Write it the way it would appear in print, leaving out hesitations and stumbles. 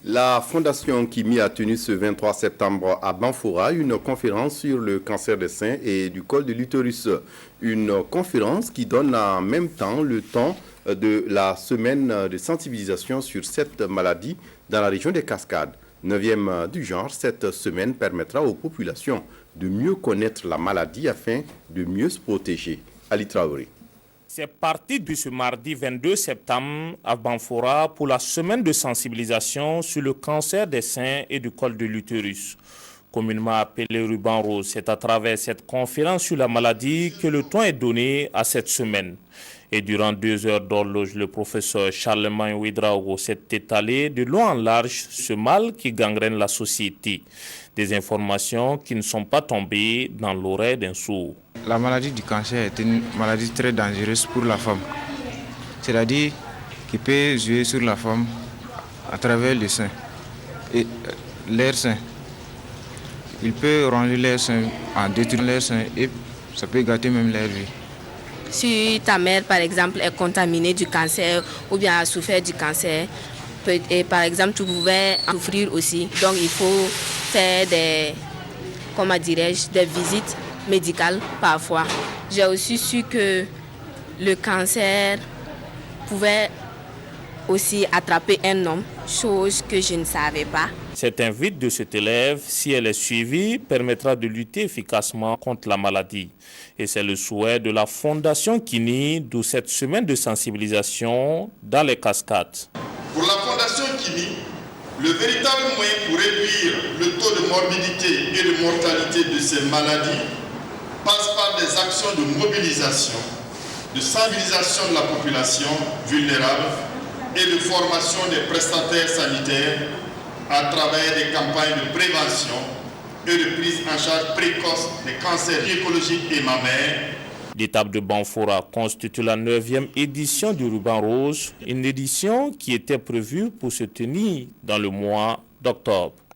La Fondation Kimi a tenu ce 23 septembre à Banfora une conférence sur le cancer des seins et du col de l'utérus. Une conférence qui donne en même temps le ton de la semaine de sensibilisation sur cette maladie dans la région des Cascades. 9e du genre, cette semaine permettra aux populations de mieux connaître la maladie afin de mieux se protéger. Ali Traoré. C'est parti de ce mardi 22 septembre à Banfora pour la semaine de sensibilisation sur le cancer des seins et du col de l'utérus. Communément appelé ruban rose, c'est à travers cette conférence sur la maladie que le ton est donné à cette semaine. Et durant 2 heures d'horloge, le professeur Charlemagne Ouedraogo s'est étalé de long en large ce mal qui gangrène la société. Des informations qui ne sont pas tombées dans l'oreille d'un sourd. La maladie du cancer est une maladie très dangereuse pour la femme. C'est-à-dire qu'il peut jouer sur la femme à travers les seins et l'air sein. Il peut ranger l'air sein en détruisant l'air sein et ça peut gâter même leur vie. Si ta mère, par exemple, est contaminée du cancer ou bien a souffert du cancer, et par exemple, tu pouvais en souffrir aussi. Donc, il faut faire des visites médicales parfois. J'ai aussi su que le cancer pouvait aussi attraper un homme, chose que je ne savais pas. Cette invite de cet élève, si elle est suivie, permettra de lutter efficacement contre la maladie. Et c'est le souhait de la Fondation Kini, d'où cette semaine de sensibilisation dans les Cascades. Pour la Fondation Kini, le véritable moyen pour réduire le taux de morbidité et de mortalité de ces maladies passe par des actions de mobilisation, de sensibilisation de la population vulnérable et de formation des prestataires sanitaires à travers des campagnes de prévention et de prise en charge précoce des cancers gynécologiques et mammaires. L'étape de Banfora constitue la 9e édition du Ruban Rose, une édition qui était prévue pour se tenir dans le mois d'octobre.